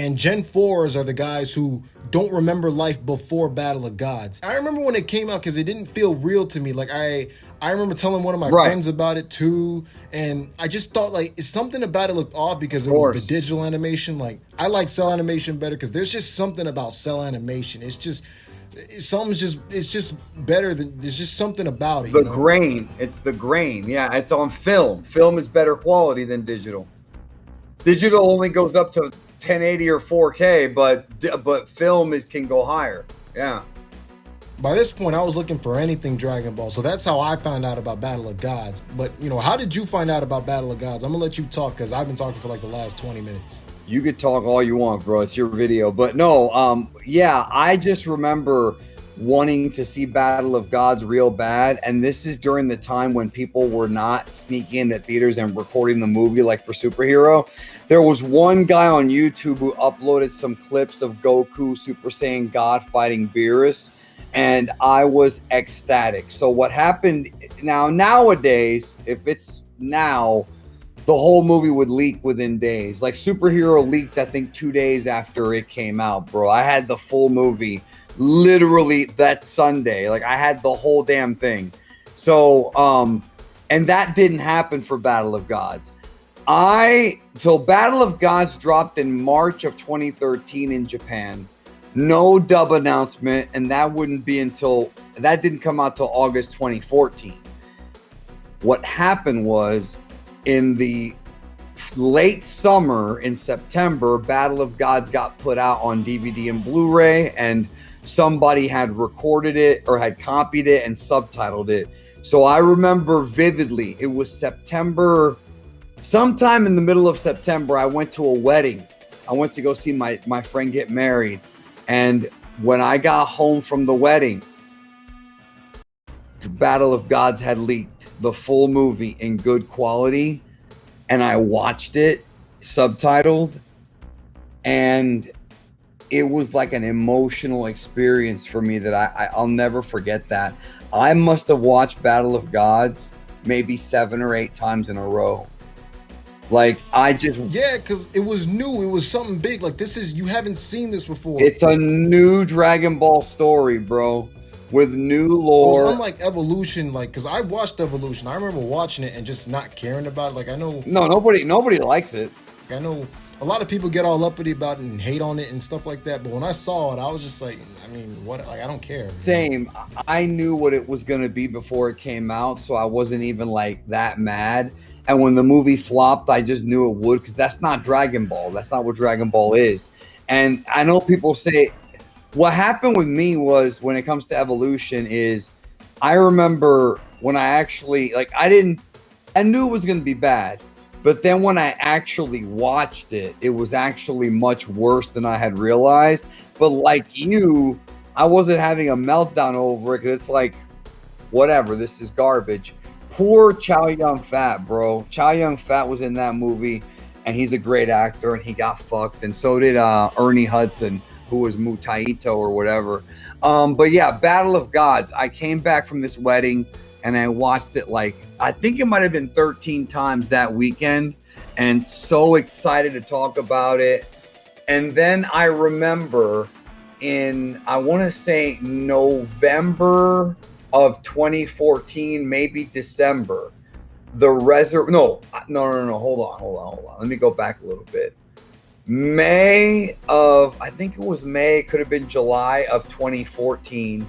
And Gen 4s are the guys who don't remember life before Battle of Gods. I remember when it came out because it didn't feel real to me. Like I remember telling one of my Right. friends about it too, and I just thought like something about it looked off because Of it was the course. digital animation. Like I like cell animation better because there's just something about cell animation. It's just better than there's just something about it, The you know. grain. It's the grain. Yeah, it's on film. Film is better quality than digital. Digital only goes up to 1080 or 4K, but film is can go higher. Yeah. By this point, I was looking for anything Dragon Ball, so that's how I found out about Battle of Gods. But how did you find out about Battle of Gods? I'm gonna let you talk because I've been talking for like the last 20 minutes. You could talk all you want, bro. It's your video. But no, yeah, I just remember wanting to see Battle of Gods real bad. And this is during the time when people were not sneaking into theaters and recording the movie like for superhero. There was one guy on YouTube who uploaded some clips of Goku Super Saiyan God fighting Beerus, and I was ecstatic. So what happened nowadays, if it's now, the whole movie would leak within days. Like Superhero leaked, I think 2 days after it came out, bro. I had the full movie literally that Sunday. Like I had the whole damn thing. So, and that didn't happen for Battle of Gods. So Battle of Gods dropped in March of 2013 in Japan. No dub announcement, and that didn't come out till August 2014. What happened was, in the late summer in September, Battle of Gods got put out on DVD and Blu-ray, and somebody had recorded it or had copied it and subtitled it. So I remember vividly, it was September, sometime in the middle of September, I went to a wedding. I went to go see my friend get married. And when I got home from the wedding, Battle of Gods had leaked the full movie in good quality, and I watched it subtitled, and it was like an emotional experience for me that I'll never forget. That I must have watched Battle of Gods maybe 7 or 8 times in a row. Like Yeah, because it was new. It was something big. Like you haven't seen this before. it's a new Dragon Ball story, bro, with new It was lore. unlike Evolution, like because I watched Evolution. I remember watching it and just not caring about it. Like No, nobody likes it. I know a lot of people get all uppity about it and hate on it and stuff like that. But when I saw it, I was just like, I mean, what? Like, I don't care. Same. I knew what it was going to be before it came out, so I wasn't even like that mad. And when the movie flopped, I just knew it would, because that's not Dragon Ball. That's not what Dragon Ball is. And I know people say, what happened with me was, when it comes to Evolution, is I remember when I actually, like, I knew it was going to be bad. But then when I actually watched it, it was actually much worse than I had realized. But like you, I wasn't having a meltdown over it, because it's like, whatever, this is garbage. Poor Chow Yun Fat, bro. Chow Yun Fat was in that movie, and he's a great actor, and he got fucked. And so did Ernie Hudson, who was Mutaito or whatever. But yeah, Battle of Gods. I came back from this wedding, and I watched it like, I think it might have been 13 times that weekend, and so excited to talk about it. And then I remember I want to say November of 2014, maybe December, no, hold on. Let me go back a little bit. I think it was May, could have been July of 2014,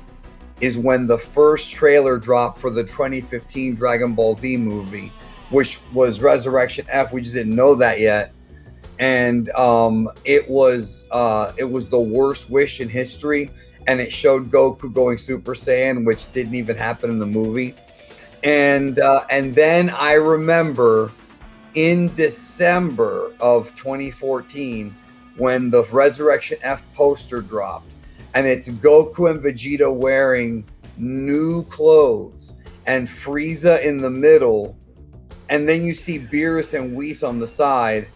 is when the first trailer dropped for the 2015 Dragon Ball Z movie, which was Resurrection F. We just didn't know that yet. And it was the worst wish in history, and it showed Goku going Super Saiyan, which didn't even happen in the movie. And then I remember in December of 2014, when the Resurrection F poster dropped, and it's Goku and Vegeta wearing new clothes and Frieza in the middle, and then you see Beerus and Whis on the side.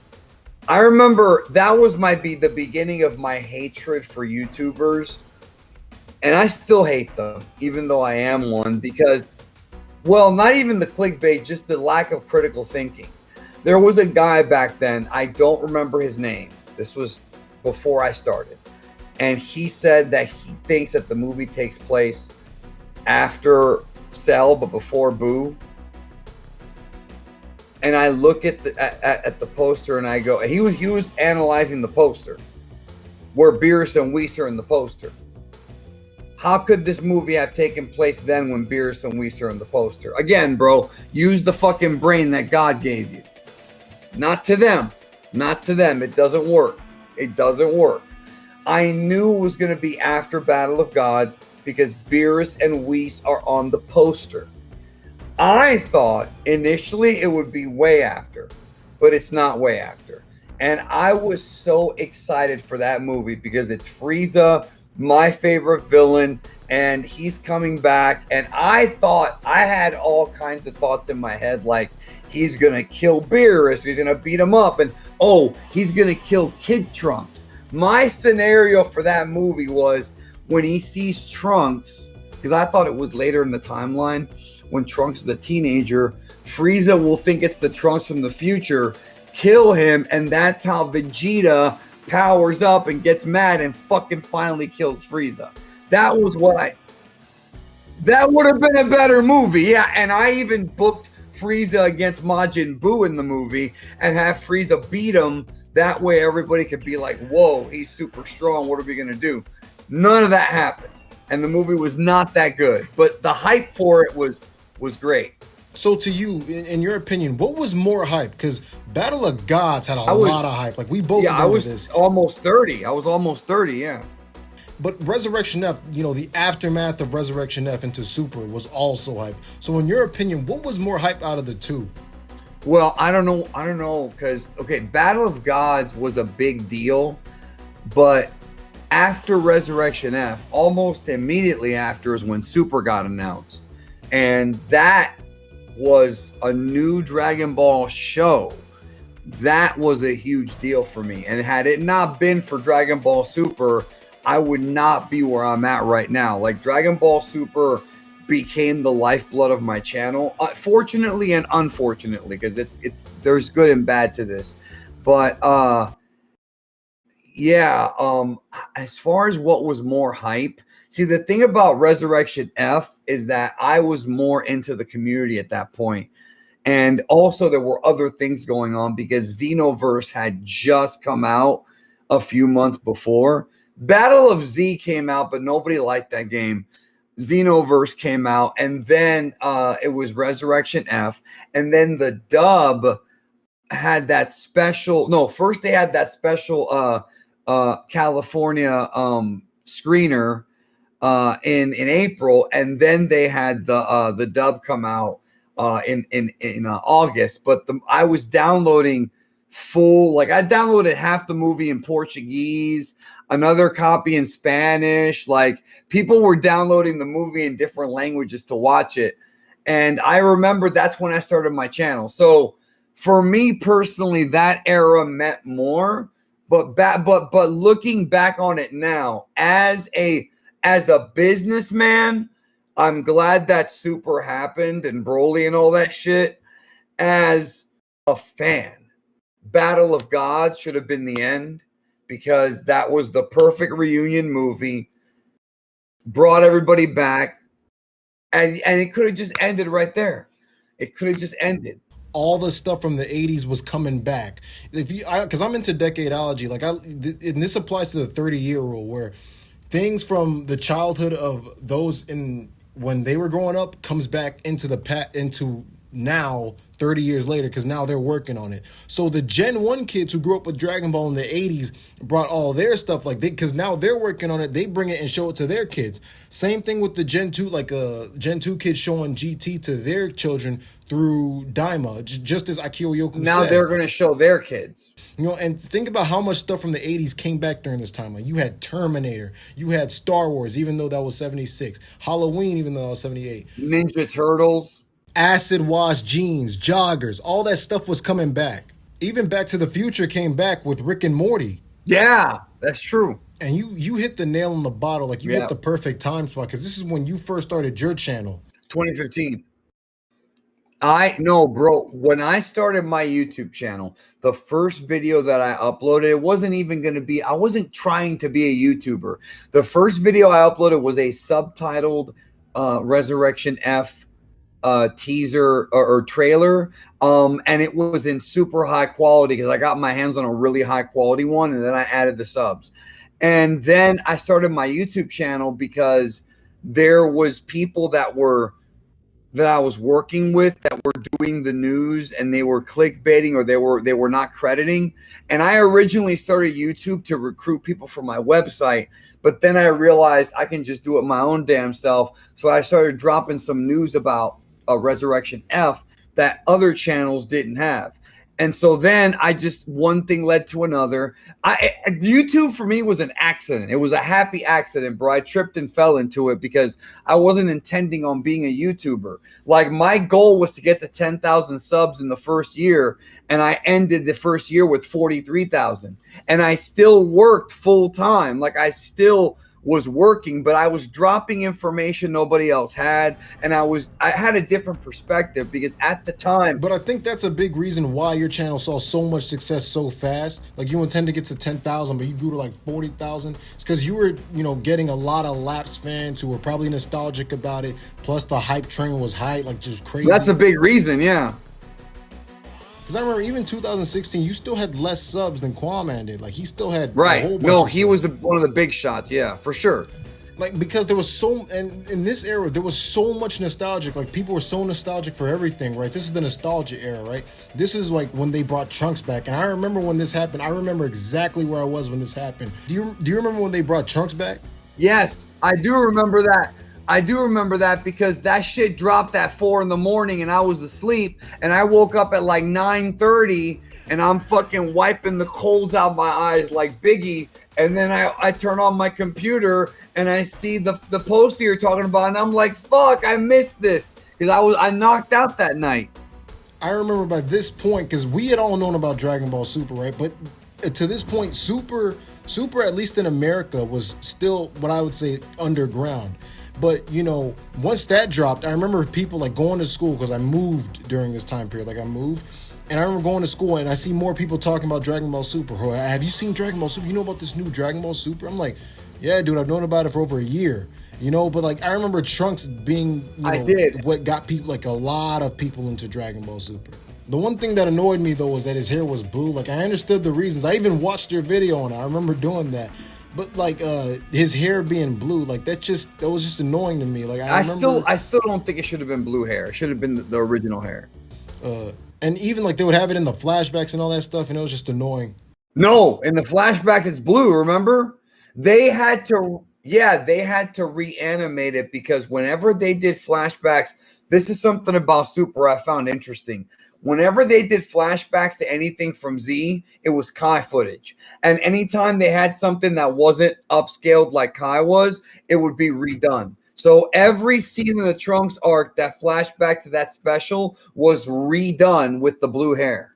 I remember that was the beginning of my hatred for YouTubers, and I still hate them, even though I am one, because, well, not even the clickbait, just the lack of critical thinking. There was a guy back then, I don't remember his name. This was before I started, and he said that he thinks that the movie takes place after Cell but before Boo. And I look at the poster and I go, he was analyzing the poster where Beerus and Whis are in the poster. How could this movie have taken place then when Beerus and Whis are in the poster? Again, bro, use the fucking brain that God gave you. Not to them. Not to them. It doesn't work. It doesn't work. I knew it was going to be after Battle of Gods because Beerus and Whis are on the poster. I thought initially it would be way after, but it's not way after. And I was so excited for that movie because it's Frieza, my favorite villain, and he's coming back. And I thought, I had all kinds of thoughts in my head, like he's going to kill Beerus, he's going to beat him up, and oh, he's going to kill Kid Trunks. My scenario for that movie was when he sees Trunks, because I thought it was later in the timeline, when Trunks is a teenager, Frieza will think it's the Trunks from the future, kill him, and that's how Vegeta powers up and gets mad and fucking finally kills Frieza. That was what that would have been a better movie. Yeah, and I even booked Frieza against Majin Buu in the movie and have Frieza beat him. That way everybody could be like, whoa, he's super strong. What are we going to do? None of that happened. And the movie was not that good. But the hype for it was great. So to you, in your opinion, what was more hype? Because Battle of Gods had a lot of hype. Like we both remember this. Almost 30. I was almost 30, yeah. But Resurrection F, the aftermath of Resurrection F into Super was also hype. So in your opinion, what was more hype out of the two? Well, I don't know, because, okay, Battle of Gods was a big deal, but after Resurrection F, almost immediately after is when Super got announced. And that was a new Dragon Ball show. That was a huge deal for me. And had it not been for Dragon Ball Super, I would not be where I'm at right now. Like, Dragon Ball Super became the lifeblood of my channel, fortunately and unfortunately, because there's good and bad to this. But as far as what was more hype, see, the thing about Resurrection F is that I was more into the community at that point. And also there were other things going on because Xenoverse had just come out a few months before. Battle of Z came out, but nobody liked that game. Xenoverse came out, and then it was Resurrection F, and then the dub had that special. No, first they had that special California screener in April, and then they had the dub come out in August. But I was downloading I downloaded half the movie in Portuguese, another copy in Spanish. Like, people were downloading the movie in different languages to watch it. And I remember that's when I started my channel. So for me personally, that era meant more. But looking back on it now, as a businessman, I'm glad that Super happened and Broly and all that shit. As a fan, Battle of Gods should have been the end, because that was the perfect reunion movie, brought everybody back, and it could have just ended right there. It could have just ended. All the stuff from the 80s was coming back. Because I'm into decadology, and this applies to the 30-year rule, where things from the childhood of those when they were growing up comes back into now 30 years later, because now they're working on it. So the Gen 1 kids who grew up with Dragon Ball in the 80s brought all their stuff, because now they're working on it. They bring it and show it to their kids. Same thing with the Gen 2, Gen 2 kids showing GT to their children through Daima, just as Akio Yoku said. Now they're going to show their kids. And think about how much stuff from the 80s came back during this time. Like, you had Terminator, you had Star Wars, even though that was 76, Halloween, even though that was 78, Ninja Turtles, acid wash jeans, joggers, all that stuff was coming back. Even Back to the Future came back with Rick and Morty. Yeah, that's true. And you hit the nail in the bottle. Like, you hit the perfect time spot, because this is when you first started your channel. 2015. I no, bro. When I started my YouTube channel, the first video that I uploaded, it wasn't even going to be, I wasn't trying to be a YouTuber. The first video I uploaded was a subtitled Resurrection F teaser or trailer. And it was in super high quality because I got my hands on a really high quality one, and then I added the subs. And then I started my YouTube channel because there was people that I was working with that were doing the news, and they were clickbaiting, or they were not crediting. And I originally started YouTube to recruit people for my website, but then I realized I can just do it my own damn self. So I started dropping some news about Resurrection F that other channels didn't have. And so then I just, one thing led to another. YouTube for me was an accident. It was a happy accident, bro. I tripped and fell into it because I wasn't intending on being a YouTuber. Like, my goal was to get to 10,000 subs in the first year, and I ended the first year with 43,000. And I still worked full time. Like, I still was working, but I was dropping information nobody else had, and I had a different perspective because at the time. But I think that's a big reason why your channel saw so much success so fast. Like, you intend to get to 10,000, but you grew to like 40,000. It's because you were, getting a lot of lapsed fans who were probably nostalgic about it. Plus, the hype train was high, like just crazy. That's a big reason, yeah. Because I remember even 2016, you still had less subs than Quaman did. Like, he still had a whole Right. bunch No, of he subs. was one of the big shots, yeah, for sure. Like, because there was so, and in this era, there was so much nostalgic. Like, people were so nostalgic for everything, right? This is the nostalgia era, right? This is like when they brought Trunks back. And I remember when this happened. I remember exactly where I was when this happened. Do you remember when they brought Trunks back? Yes, I do remember that. I do remember that because that shit dropped at 4 in the morning and I was asleep, and I woke up at like 9:30 and I'm fucking wiping the coals out my eyes like Biggie. And then I turn on my computer and I see the poster you're talking about, and I'm like, fuck, I missed this because I knocked out that night. I remember by this point, because we had all known about Dragon Ball Super, right? But to this point, Super, at least in America, was still what I would say underground. But, once that dropped, I remember people like going to school, because I moved during this time period. Like, I moved, and I remember going to school and I see more people talking about Dragon Ball Super. Have you seen Dragon Ball Super? You know about this new Dragon Ball Super? I'm like, yeah, dude, I've known about it for over a year. But like, I remember Trunks being, I did. what got people, like a lot of people into Dragon Ball Super. The one thing that annoyed me though was that his hair was blue. Like, I understood the reasons. I even watched your video on it. I remember doing that. But like, his hair being blue, like that was just annoying to me. Like, I still don't think it should have been blue hair. It should have been the original hair. And even like they would have it in the flashbacks and all that stuff, and it was just annoying. No, in the flashback it's blue, remember? They had to reanimate it because whenever they did flashbacks, this is something about Super I found interesting. Whenever they did flashbacks to anything from Z, it was Kai footage. And anytime they had something that wasn't upscaled like Kai was, it would be redone. So every scene in the Trunks arc that flashback to that special was redone with the blue hair.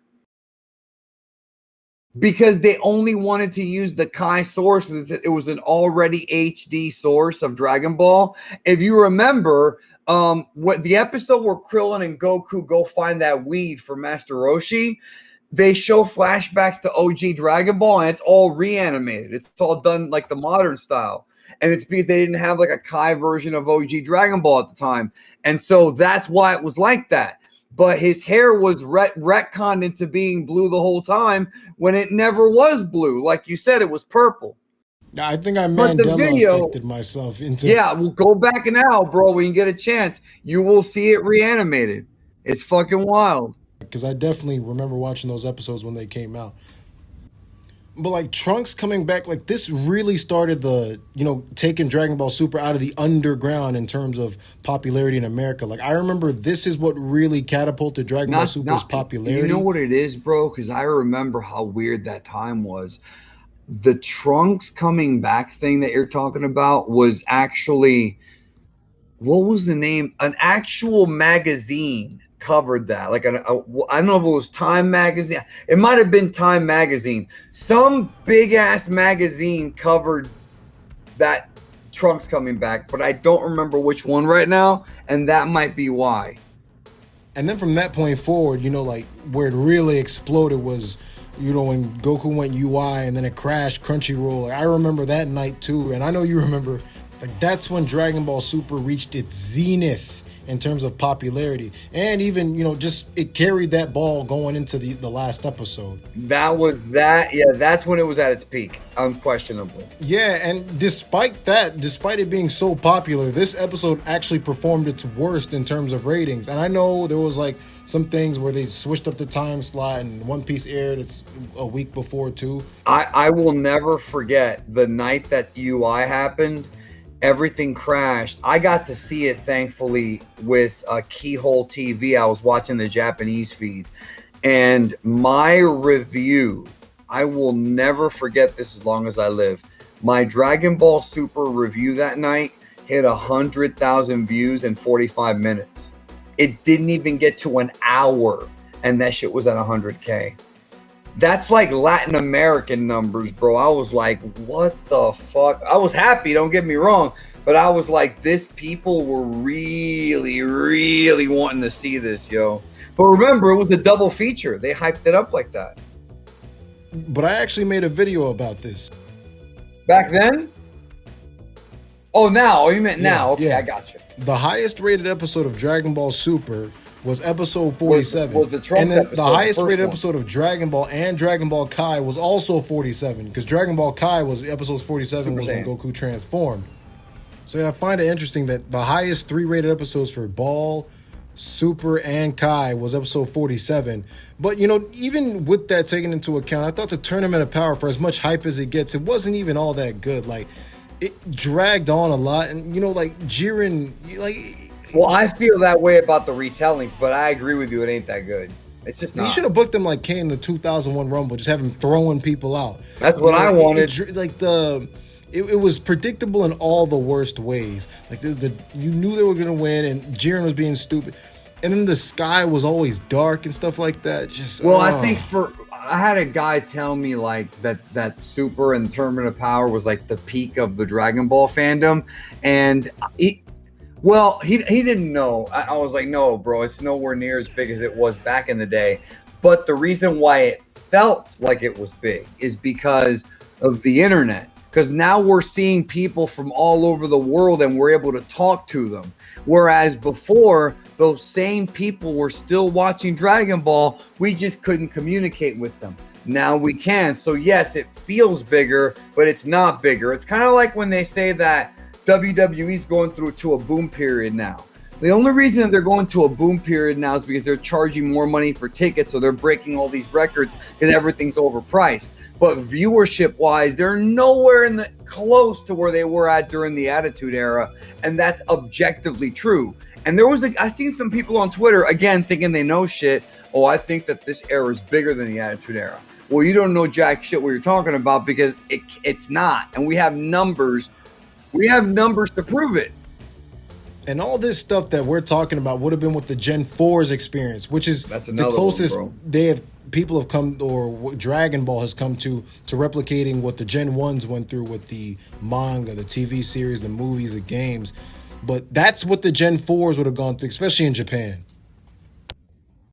Because they only wanted to use the Kai source. It was an already HD source of Dragon Ball. If you remember, what the episode where Krillin and Goku go find that weed for Master Roshi, they show flashbacks to OG Dragon Ball, and it's all reanimated. It's all done like the modern style. And it's because they didn't have like a Kai version of OG Dragon Ball at the time. And so that's why it was like that. But his hair was retconned into being blue the whole time when it never was blue. Like you said, it was purple. I think I Mandela affected myself into. Yeah, well, go back now, bro. When you get a chance, you will see it reanimated. It's fucking wild. Because I definitely remember watching those episodes when they came out. But like Trunks coming back, like this really started the, taking Dragon Ball Super out of the underground in terms of popularity in America. Like, I remember this is what really catapulted Dragon Ball Super's popularity. You know what it is, bro? Because I remember how weird that time was. The Trunks coming back thing that you're talking about was actually, what was the name? An actual magazine covered that. Like, I don't know if it was Time Magazine. It might have been Time Magazine. Some big ass magazine covered that Trunks coming back, but I don't remember which one right now, and that might be why. And then from that point forward, like where it really exploded was, when Goku went UI and then it crashed Crunchyroll. Like, I remember that night too, and I know you remember. Like that's when Dragon Ball Super reached its zenith in terms of popularity, and even just it carried that ball going into the last episode. Yeah, that's when it was at its peak, unquestionably. Yeah, and despite it being so popular, this episode actually performed its worst in terms of ratings. And I know there was like some things where they switched up the time slot and One Piece aired it's a week before too. I will never forget the night that UI happened. Everything crashed. I got to see it, thankfully, with a Keyhole TV. I was watching the Japanese feed. And my review, I will never forget this as long as I live. My Dragon Ball Super review that night hit 100,000 views in 45 minutes. It didn't even get to an hour, and that shit was at 100K. That's like Latin American numbers, bro. I was like, what the fuck? I was happy, don't get me wrong, but I was like, people were really, really wanting to see this, yo. But remember, it was a double feature. They hyped it up like that. But I actually made a video about this. Back then? Oh, now. Oh, you meant now. Yeah, okay, yeah. I got you. The highest rated episode of Dragon Ball Super was episode 47. Was the Trunks and then episode, the highest the rated one. episode of Dragon Ball and Dragon Ball Kai was also 47, because Dragon Ball Kai was episode 47 Super was when Saiyan. Goku transformed. So yeah, I find it interesting that the highest 3 rated episodes for Ball, Super, and Kai was episode 47. But even with that taken into account, I thought the Tournament of Power, for as much hype as it gets, it wasn't even all that good. Like it dragged on a lot, and like Jiren, like. Well, I feel that way about the retellings, but I agree with you. It ain't that good. It's just not. He should have booked him like Kane in the 2001 Rumble, just have him throwing people out. That's what I wanted. It was predictable in all the worst ways. Like you knew they were gonna win, and Jiren was being stupid, and then the sky was always dark and stuff like that. I think I had a guy tell me like that Super and Tournament of Power was like the peak of the Dragon Ball fandom, and he didn't know. I was like, no, bro, it's nowhere near as big as it was back in the day. But the reason why it felt like it was big is because of the internet. Because now we're seeing people from all over the world and we're able to talk to them. Whereas before, those same people were still watching Dragon Ball. We just couldn't communicate with them. Now we can. So yes, it feels bigger, but it's not bigger. It's kind of like when they say that WWE's going through a boom period now. The only reason that they're going to a boom period now is because they're charging more money for tickets, so they're breaking all these records because everything's overpriced. But viewership-wise, they're nowhere close to where they were at during the Attitude Era, and that's objectively true. And I seen some people on Twitter, again, thinking they know shit. Oh, I think that this era is bigger than the Attitude Era. Well, you don't know jack shit what you're talking about, because it's not. And we have numbers. We have numbers to prove it. And all this stuff that we're talking about would have been with the Gen 4's experience, which is the closest people have come, or what Dragon Ball has come to replicating what the Gen 1s went through with the manga, the TV series, the movies, the games. But that's what the Gen 4s would have gone through, especially in Japan.